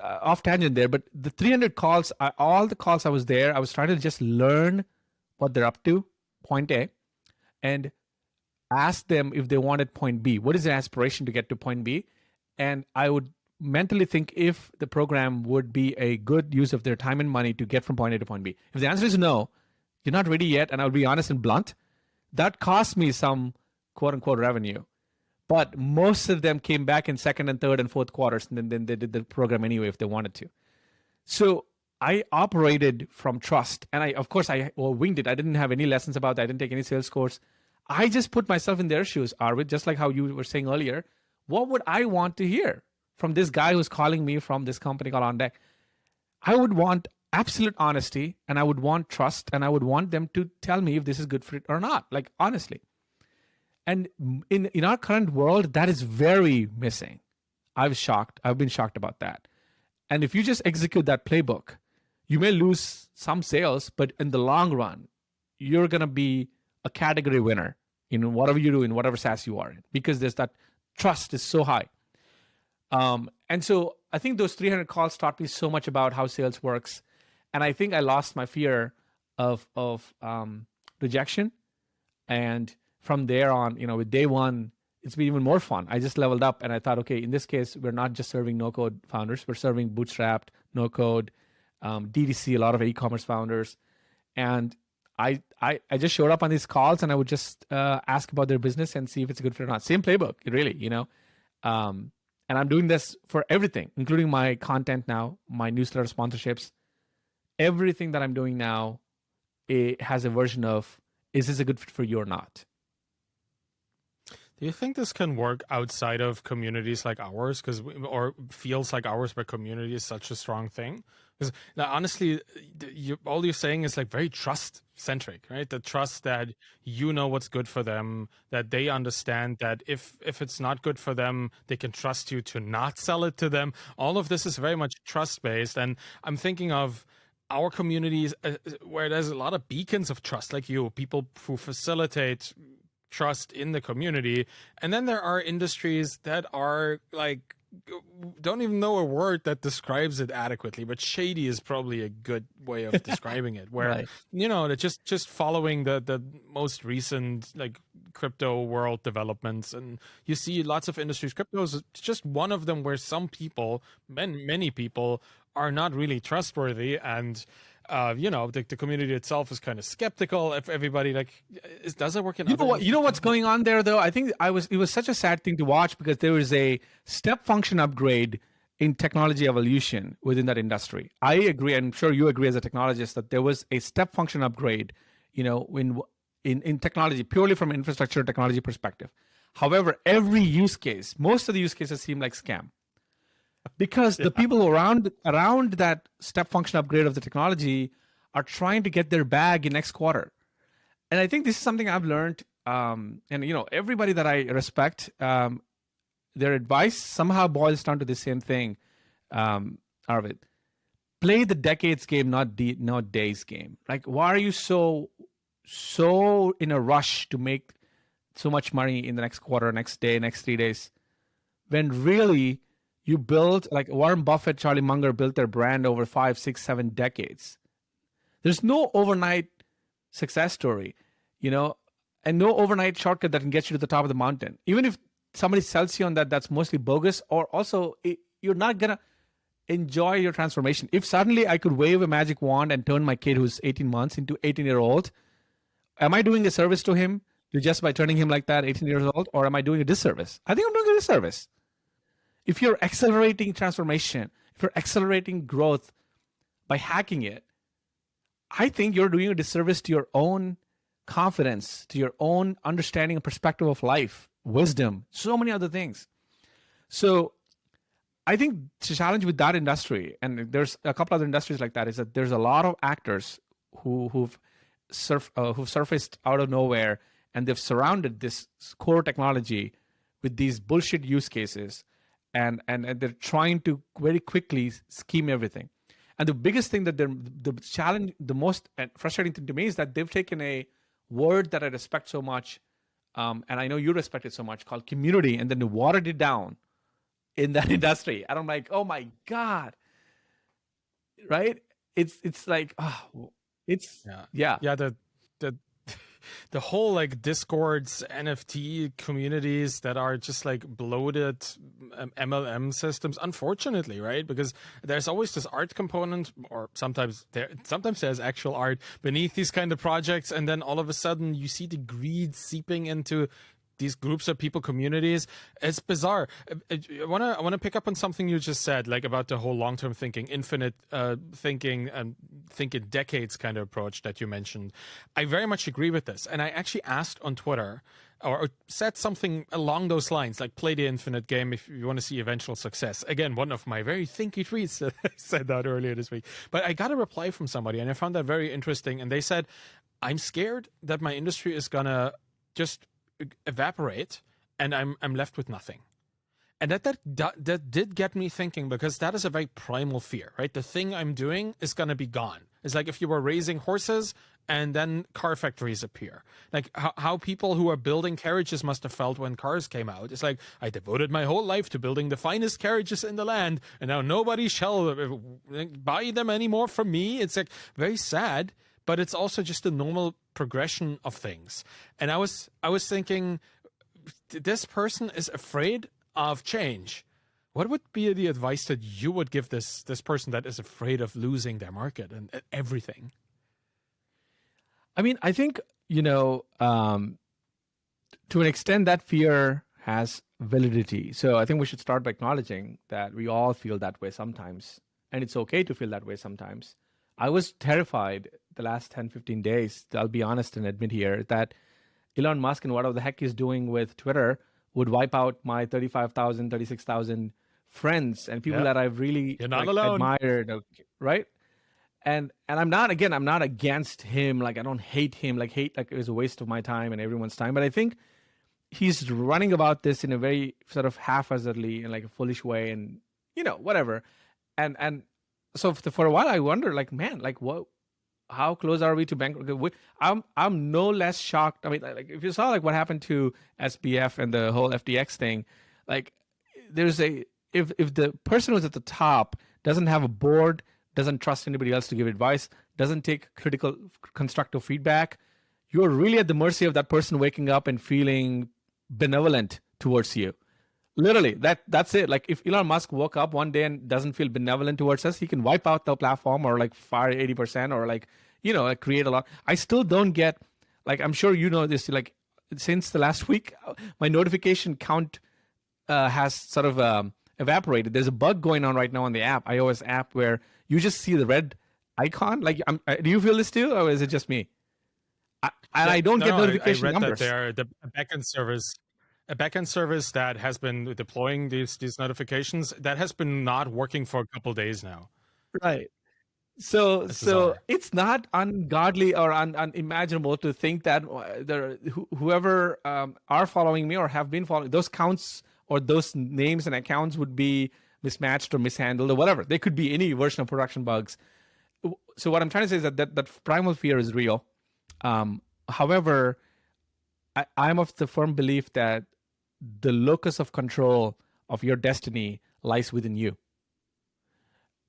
off tangent there, but the 300 calls, all the calls I was there, I was trying to just learn what they're up to, point A, and ask them if they wanted point B. What is their aspiration to get to point B? And I would mentally think if the program would be a good use of their time and money to get from point A to point B. If the answer is no, you're not ready yet, and I'll be honest and blunt, that cost me some quote unquote revenue. But most of them came back in second and third and fourth quarters, and then they did the program anyway if they wanted to. So I operated from trust, and I winged it. I didn't have any lessons about that. I didn't take any sales course. I just put myself in their shoes, Arvid, just like how you were saying earlier. What would I want to hear from this guy who's calling me from this company called On Deck? I would want absolute honesty, and I would want trust, and I would want them to tell me if this is good fit or not, honestly. And in our current world, that is very missing. I've been shocked about that. And if you just execute that playbook, you may lose some sales, but in the long run, you're going to be a category winner in whatever you do, in whatever SaaS you are in, because there's that trust is so high. And so I think those 300 calls taught me so much about how sales works. And I think I lost my fear of rejection. And from there on, with day one, it's been even more fun. I just leveled up, and I thought, okay, in this case, we're not just serving no-code founders. We're serving bootstrapped, no-code, DTC, a lot of e-commerce founders. And I just showed up on these calls, and I would just ask about their business and see if it's a good fit or not. Same playbook, really, And I'm doing this for everything, including my content now, my newsletter sponsorships. Everything that I'm doing now, it has a version of, is this a good fit for you or not? Do you think this can work outside of communities like ours? Or feels like ours, but community is such a strong thing? Because honestly, all you're saying is like very trust centric, right? The trust that you know what's good for them, that they understand that if it's not good for them, they can trust you to not sell it to them. All of this is very much trust based, and I'm thinking of our communities where there's a lot of beacons of trust, like you, people who facilitate trust in the community. And then there are industries that are like, don't even know a word that describes it adequately, but shady is probably a good way of describing it, where Right. they're just following the most recent like crypto world developments. And you see lots of industries. Crypto is just one of them where some people, many people, are not really trustworthy. And the community itself is kind of skeptical. If everybody does it work in You know other what? You industries? know what's going on there, though. I think it was such a sad thing to watch because there was a step function upgrade in technology evolution within that industry. I agree, and I'm sure you agree as a technologist that there was a step function upgrade, in technology purely from an infrastructure technology perspective. However, every use case, most of the use cases seem like scam because the people around that step function upgrade of the technology are trying to get their bag in next quarter. And I think this is something I've learned. And everybody that I respect, their advice somehow boils down to the same thing. Arvid, play the decades game, not days game. Like, why are you so in a rush to make so much money in the next quarter, next day, next 3 days, when really you built, like Warren Buffett, Charlie Munger built their brand over 5, 6, 7 decades. There's no overnight success story, and no overnight shortcut that can get you to the top of the mountain. Even if somebody sells you on that, that's mostly bogus, or also you're not gonna enjoy your transformation. If suddenly I could wave a magic wand and turn my kid who's 18 months into 18-year-old, am I doing a service to him just by turning him like that, 18 years old, or am I doing a disservice? I think I'm doing a disservice. If you're accelerating transformation, if you're accelerating growth by hacking it, I think you're doing a disservice to your own confidence, to your own understanding and perspective of life, wisdom, so many other things. So I think the challenge with that industry, and there's a couple other industries like that, is that there's a lot of actors who've surfaced out of nowhere, and they've surrounded this core technology with these bullshit use cases, and they're trying to very quickly scheme everything. And the biggest thing that the challenge, the most frustrating thing to me is that they've taken a word that I respect so much, and I know you respect it so much, called community, and then they watered it down in that industry. And I'm like, oh my God, right? It's like, oh, it's yeah. The whole like Discord's NFT communities that are just like bloated MLM systems, unfortunately, right? Because there's always this art component, or sometimes there's actual art beneath these kind of projects, and then all of a sudden you see the greed seeping into these groups of people, communities. It's bizarre. I want to pick up on something you just said, like about the whole long-term thinking, infinite thinking, and think in decades kind of approach that you mentioned. I very much agree with this. And I actually asked on Twitter, or said something along those lines, like play the infinite game if you want to see eventual success. Again, one of my very thinky tweets that I said that earlier this week. But I got a reply from somebody, and I found that very interesting. And they said, I'm scared that my industry is going to just evaporate and I'm left with nothing. And that did get me thinking, because that is a very primal fear, right? The thing I'm doing is going to be gone. It's like if you were raising horses and then car factories appear. Like how people who are building carriages must have felt when cars came out. It's like, I devoted my whole life to building the finest carriages in the land, and now nobody shall buy them anymore from me. It's like very sad, but it's also just the normal progression of things. And I was thinking, this person is afraid of change. What would be the advice that you would give this person that is afraid of losing their market and everything? I mean, I think, to an extent, that fear has validity. So I think we should start by acknowledging that we all feel that way sometimes, and it's okay to feel that way sometimes. I was terrified the last 10, 15 days, I'll be honest and admit here, that Elon Musk and whatever the heck he's doing with Twitter would wipe out my 35,000, 36,000 friends and people Yeah. that I've really You're not alone. admired, right? And I'm not, again, I'm not against him. Like, I don't hate him, like hate like it was a waste of my time and everyone's time. But I think he's running about this in a very sort of haphazardly and like a foolish way, and whatever. And so for a while I wonder, like, man, like, what, how close are we to bank? I'm no less shocked. I mean, like, if you saw like what happened to SBF and the whole FTX thing, like, there's a if the person who's at the top doesn't have a board, doesn't trust anybody else to give advice, doesn't take critical, constructive feedback, you're really at the mercy of that person waking up and feeling benevolent towards you. Literally, that's it. Like, if Elon Musk woke up one day and doesn't feel benevolent towards us, he can wipe out the platform or like fire 80% or like, like create a lot. I still don't get, like, I'm sure you know this, like, since the last week, my notification count has sort of evaporated. There's a bug going on right now on the app, iOS app, where you just see the red icon. Like, do you feel this too, or is it just me? I don't get notification I read numbers. that there the backend service, a backend service that has been deploying these notifications, that has been not working for a couple days now. Right. So bizarre. it's not ungodly or unimaginable to think that whoever are following me or have been following those counts or those names and accounts would be mismatched or mishandled or whatever. They could be any version of production bugs. So what I'm trying to say is that primal fear is real. However, I'm of the firm belief that the locus of control of your destiny lies within you.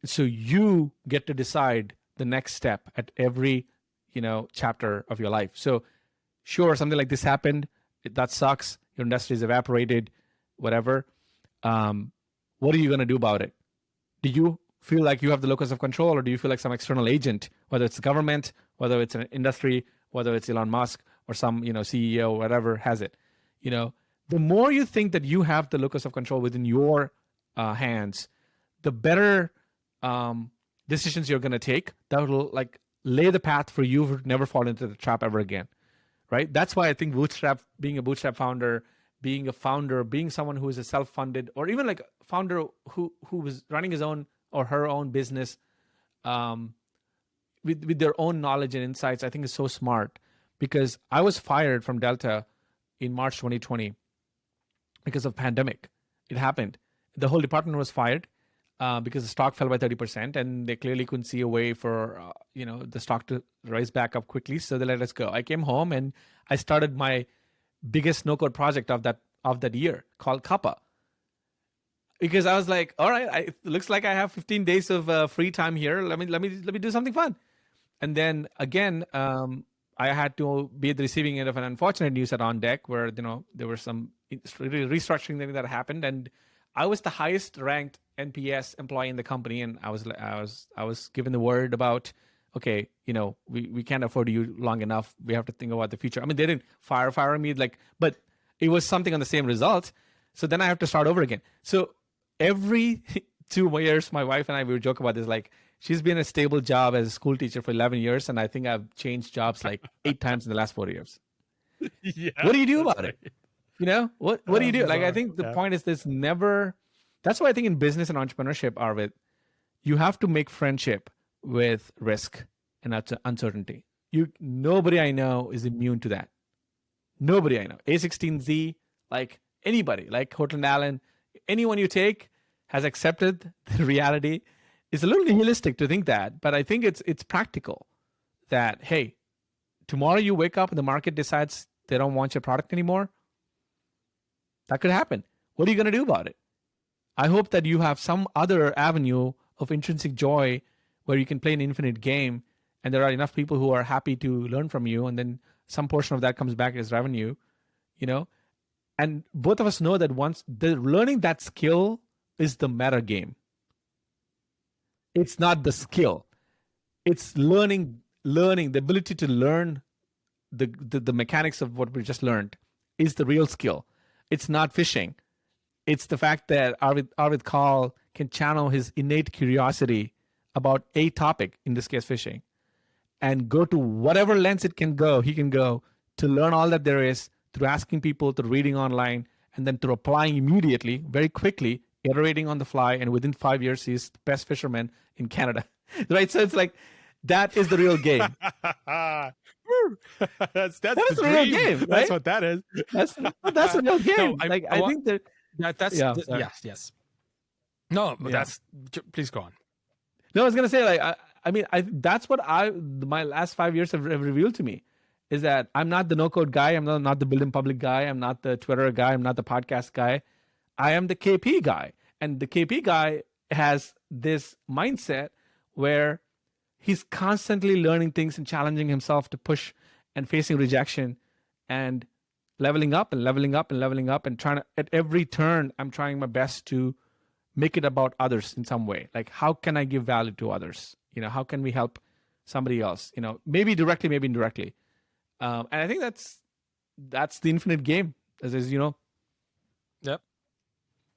So you get to decide the next step at every, chapter of your life. So sure, something like this happened. That sucks. Your industry is evaporated, whatever. What are you going to do about it? Do you feel like you have the locus of control, or do you feel like some external agent, whether it's government, whether it's an industry, whether it's Elon Musk or some, CEO, whatever, has it? The more you think that you have the locus of control within your hands, the better decisions you're going to take that will like lay the path for you to never fall into the trap ever again, right? That's why I think being a bootstrap founder, being a founder, being someone who is a self-funded, or even like a founder who was running his own or her own business with their own knowledge and insights, I think is so smart. Because I was fired from Delta in March 2020 because of pandemic. It happened. The whole department was fired because the stock fell by 30%, and they clearly couldn't see a way for the stock to rise back up quickly. So they let us go. I came home and I started my biggest no-code project of that year called Kappa. Because I was like, all right, it looks like I have 15 days of free time here. Let me do something fun. And then again, I had to be at the receiving end of an unfortunate news at On Deck, where there was some restructuring thing that happened, and I was the highest ranked NPS employee in the company, and I was given the word about, okay, we can't afford you long enough. We have to think about the future. I mean, they didn't fire me, but it was something on the same result. So then I have to start over again. So every 2 years, my wife and I, we would joke about this, like, she's been a stable job as a school teacher for 11 years, and I think I've changed jobs like 8 times in the last 4 years. Yeah, what do you do about it? What do you do? Like, I think the point is that's why I think in business and entrepreneurship, Arvid, you have to make friendship with risk and uncertainty. Nobody I know is immune to that. Nobody I know. A16Z, like anybody, like Hotline Allen, anyone you take has accepted the reality. It's a little nihilistic to think that, but I think it's practical that, hey, tomorrow you wake up and the market decides they don't want your product anymore. That could happen. What are you going to do about it? I hope that you have some other avenue of intrinsic joy where you can play an infinite game, and there are enough people who are happy to learn from you, and then some portion of that comes back as revenue, And both of us know that once the learning that skill is the meta game. It's not the skill. It's learning the ability to learn the mechanics of what we just learned is the real skill. It's not fishing. It's the fact that Arvid Kahl can channel his innate curiosity about a topic, in this case fishing, and go to whatever lens he can go to learn all that there is through asking people, through reading online, and then to replying immediately, very quickly, iterating on the fly, and within 5 years, he's the best fisherman in Canada. Right? So it's like that is the real game. that's That the is the real dream. game, That's right? what that is. That's the real No, game. Like I think that yeah. Sorry. yes. No, Yeah. please go on. No, I was gonna say like that's what my last 5 years have revealed to me is that I'm not the no code guy. I'm not the building public guy. I'm not the Twitter guy. I'm not the podcast guy. I am the KP guy, and the KP guy has this mindset where he's constantly learning things and challenging himself to push and facing rejection and leveling up and leveling up and leveling up and trying to at every turn I'm trying my best to make it about others in some way. Like how can I give value to others? How can we help somebody else? Maybe directly, maybe indirectly. And I think that's the infinite game. As is, Yep.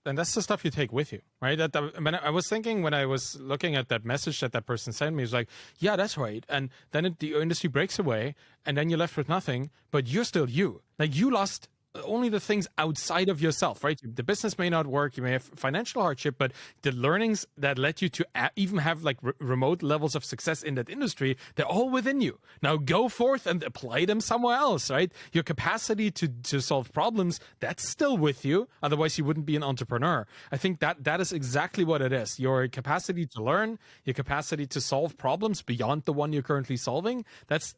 And that's the stuff you take with you, right? I was thinking when I was looking at that message that person sent me, it's like, yeah, that's right. And then the industry breaks away, and then you're left with nothing, but you're still you. Like you lost only the things outside of yourself, right? The business may not work, you may have financial hardship, but the learnings that led you to even have like remote levels of success in that industry, they're all within you. Now go forth and apply them somewhere else, right? Your capacity to solve problems, that's still with you. Otherwise you wouldn't be an entrepreneur. I think that is exactly what it is. Your capacity to learn, your capacity to solve problems beyond the one you're currently solving.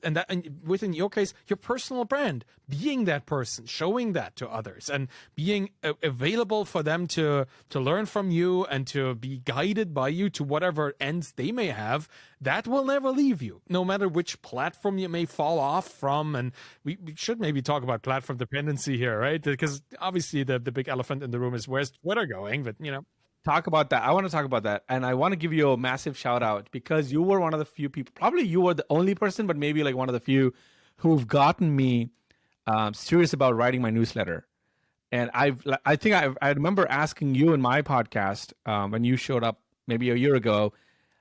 And within your case, your personal brand, being that person, showing that to others and being available for them to learn from you and to be guided by you to whatever ends they may have, that will never leave you, no matter which platform you may fall off from. And we should maybe talk about platform dependency here, right? Because obviously the big elephant in the room is where's Twitter going, but talk about that. I want to talk about that. And I want to give you a massive shout out because you were one of the few people, probably you were the only person, but maybe like one of the few who've gotten me serious about writing my newsletter. And I remember asking you in my podcast when you showed up maybe a year ago,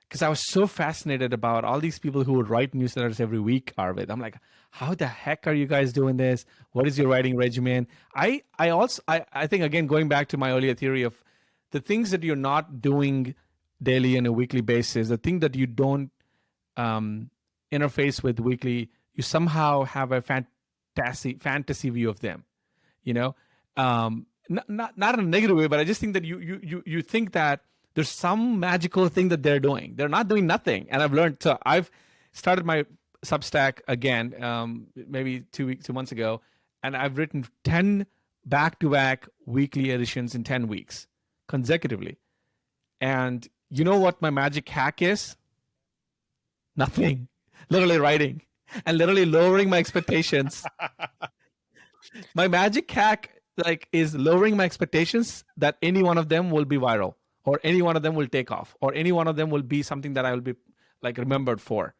because I was so fascinated about all these people who would write newsletters every week, Arvid. I'm like, how the heck are you guys doing this? What is your writing regimen? I think, again, going back to my earlier theory of the things that you're not doing daily on a weekly basis, the thing that you don't interface with weekly, you somehow have a fantasy view of them, not in a negative way, but I just think that you think that there's some magical thing that they're doing. They're not doing nothing. And I've learned, so I've started my Substack again, maybe 2 months ago, and I've written 10 back-to-back weekly editions in 10 weeks consecutively. And you know what my magic hack is? Nothing. Literally writing and literally lowering my expectations. My magic hack is lowering my expectations that any one of them will be viral, or any one of them will take off, or any one of them will be something that I will be remembered for.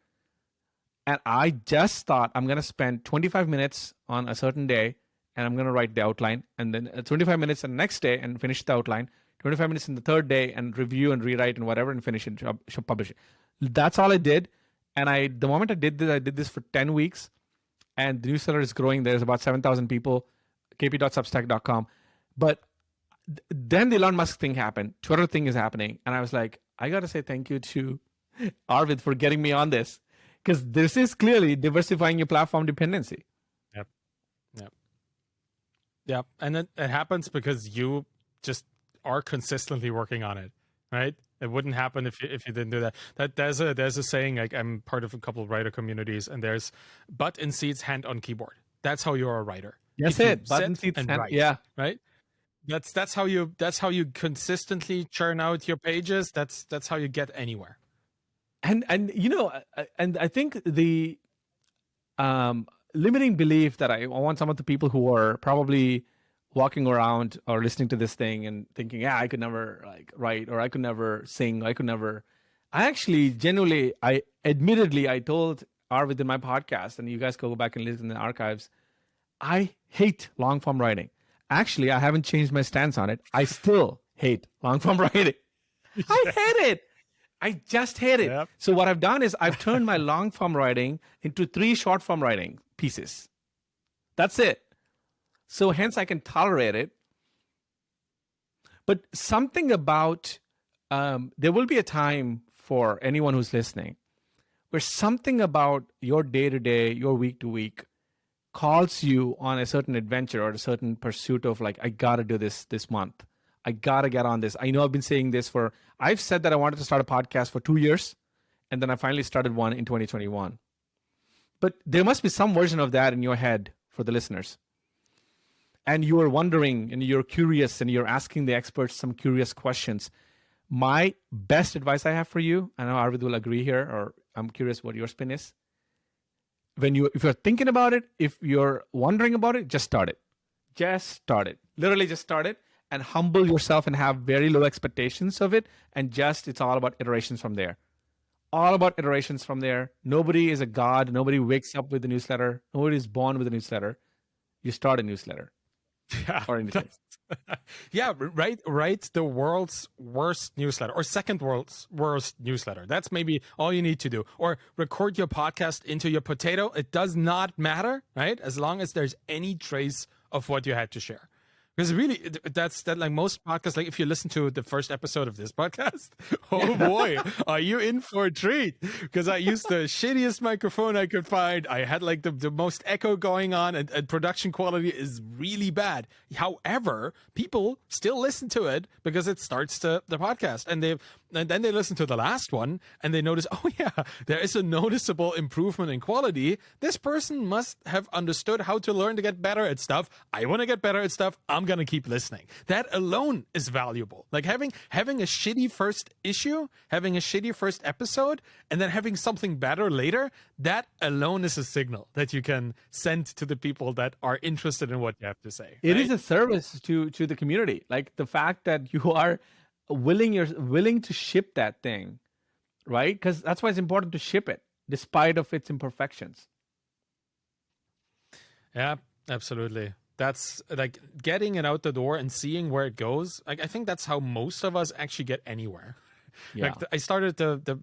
And I just thought I'm going to spend 25 minutes on a certain day and I'm going to write the outline, and then 25 minutes the next day and finish the outline, 25 minutes in the third day and review and rewrite and whatever and finish it, publish it. That's all I did. And the moment I did this for 10 weeks, and the newsletter is growing. There's about 7,000 people, kp.substack.com. But then the Elon Musk thing happened. Twitter thing is happening. And I was like, I got to say thank you to Arvid for getting me on this. Because this is clearly diversifying your platform dependency. Yep. And it happens because you just are consistently working on it, right? It wouldn't happen if you didn't do that. There's a saying, like, I'm part of a couple of writer communities, and there's butt in seats, hand on keyboard. That's how you're a writer. That's it. Butt in seats, and hand, write, yeah. Right. That's how you consistently churn out your pages. That's how you get anywhere. And I think the limiting belief that I want some of the people who are probably walking around or listening to this thing and thinking, yeah, I could never write, or I could never sing, I actually genuinely, admittedly, I told Arvid in my podcast, and you guys can go back and listen in the archives, I hate long form writing. Actually, I haven't changed my stance on it. I still hate long form writing. I hate it. I just hate it. Yep. So what I've done is I've turned my long form writing into 3 short form writing pieces. That's it. So hence I can tolerate it. But something about, there will be a time for anyone who's listening where something about your day to day, your week to week calls you on a certain adventure or a certain pursuit of like, I got to do this month. I got to get on this. I know I've been saying this I've said that I wanted to start a podcast for 2 years, and then I finally started one in 2021. But there must be some version of that in your head for the listeners. And you are wondering and you're curious and you're asking the experts some curious questions. My best advice I have for you, I know Arvid will agree here, or I'm curious what your spin is. If you're thinking about it, if you're wondering about it, just start it. Just start it. Literally just start it and humble yourself and have very low expectations of it. And it's all about iterations from there. All about iterations from there. Nobody is a god. Nobody wakes up with a newsletter. Nobody is born with a newsletter. You start a newsletter. Yeah. Or anything. Yeah, write the world's worst newsletter or second world's worst newsletter. That's maybe all you need to do. Or record your podcast into your potato. It does not matter, right? As long as there's any trace of what you had to share. Because really, that's like most podcasts, like if you listen to the first episode of this podcast, oh boy, are you in for a treat? Because I used the shittiest microphone I could find. I had like the most echo going on, and production quality is really bad. However, people still listen to it because it starts the podcast, and then they listen to the last one and they notice, oh yeah, there is a noticeable improvement in quality. This person must have understood how to learn to get better at stuff. I want to get better at stuff. I'm going to keep listening. That alone is valuable. Like having a shitty first issue, having a shitty first episode, and then having something better later, that alone is a signal that you can send to the people that are interested in what you have to say. It right? is a service to the community. Like the fact that you are willing to ship that thing, right? Because that's why it's important to ship it, despite of its imperfections. Yeah, absolutely. That's like getting it out the door and seeing where it goes. Like I think that's how most of us actually get anywhere. Yeah. Like I started the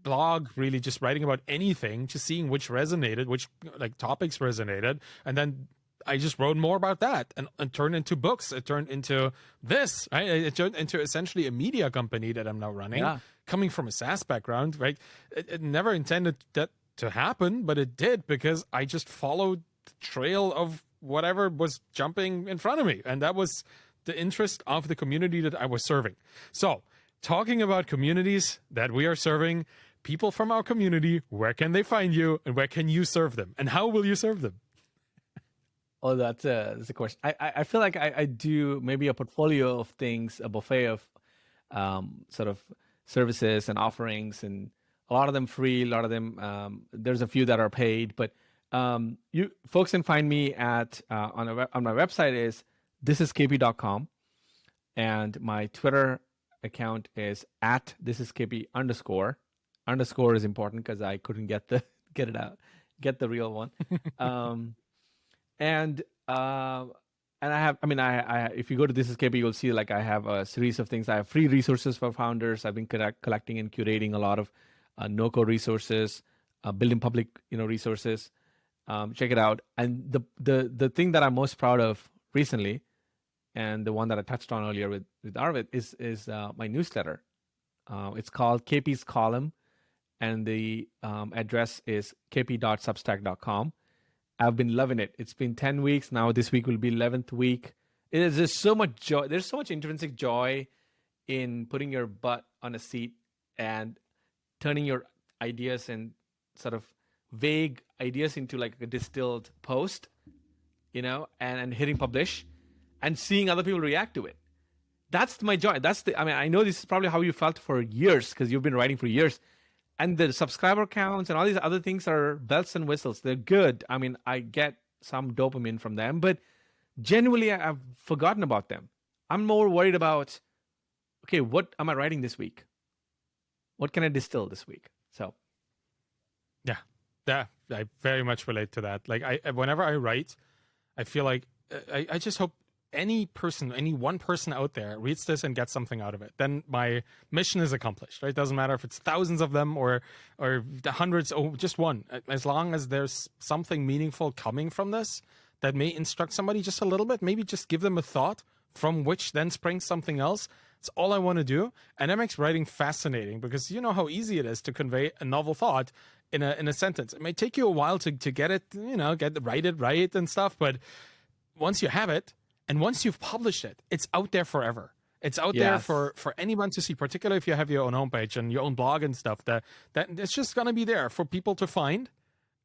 blog really just writing about anything, just seeing which resonated, which like topics resonated, and then I just wrote more about that and turned into books. It turned into this. Right? It turned into essentially a media company that I'm now running. Yeah. Coming from a SaaS background, right? It never intended that to happen, but it did because I just followed the trail of whatever was jumping in front of me. And that was the interest of the community that I was serving. So talking about communities that we are serving, people from our community, where can they find you and where can you serve them? And how will you serve them? Oh, that's a question. I feel like I do maybe a portfolio of things, a buffet of sort of services and offerings, and a lot of them free, a lot of them, there's a few that are paid, but you folks can find me at on my website is thisiskp.com, and my Twitter account is at thisiskp_. Underscore is important because I couldn't get the real one. And I have, I if you go to This Is KP, you'll see like I have a series of things. I have free resources for founders. I've been collecting and curating a lot of no-code resources, building public resources. Check it out. And the thing that I'm most proud of recently, and the one that I touched on earlier with Arvid, is my newsletter. It's called KP's Column, and the address is kp.substack.com. I've been loving it. It's been 10 weeks now. This week will be 11th week. It is just so much joy. There's so much intrinsic joy in putting your butt on a seat and turning your ideas and sort of vague ideas into like a distilled post, and hitting publish and seeing other people react to it. That's my joy. I know this is probably how you felt for years because you've been writing for years. And the subscriber counts and all these other things are bells and whistles. They're good. I get some dopamine from them, but genuinely, I've forgotten about them. I'm more worried about, okay, what am I writing this week? What can I distill this week? So, yeah, I very much relate to that. Like whenever I write, I feel like I just hope any one person out there reads this and gets something out of it. Then my mission is accomplished, right? It doesn't matter if it's thousands of them or the hundreds or just one. As long as there's something meaningful coming from this that may instruct somebody just a little bit, maybe just give them a thought from which then springs something else. It's all I want to do. And that makes writing fascinating because you know how easy it is to convey a novel thought in a sentence. It may take you a while to get it, write it right and stuff. But once you have it and once you've published it, it's out there forever. It's out there for anyone to see, particularly if you have your own homepage and your own blog and stuff. That it's just going to be there for people to find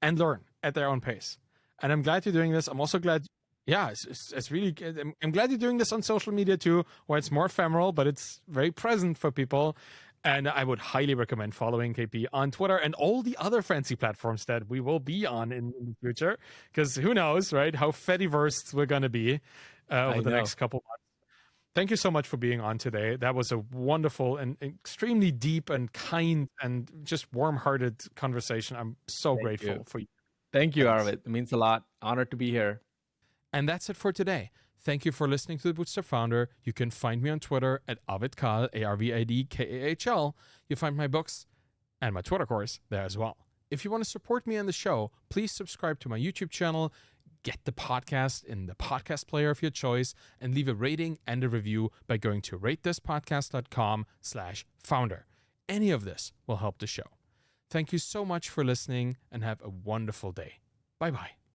and learn at their own pace. And I'm glad you're doing this. I'm also glad. Yeah, it's really good. I'm glad you're doing this on social media too, where it's more ephemeral, but it's very present for people. And I would highly recommend following KP on Twitter and all the other fancy platforms that we will be on in the future. Because who knows, right, how Fediversed we're going to be over the next couple months. Thank you so much for being on today. That was a wonderful and extremely deep and kind and just warm-hearted conversation. I'm so grateful for you. Thank you, Arvid. It means a lot. Honored to be here. And that's it for today. Thank you for listening to The Bootstrap Founder. You can find me on Twitter at Arvidkahl, ARVIDKAHL. You find my books and my Twitter course there as well. If you want to support me on the show, please subscribe to my YouTube channel, get the podcast in the podcast player of your choice, and leave a rating and a review by going to ratethispodcast.com/founder. Any of this will help the show. Thank you so much for listening and have a wonderful day. Bye-bye.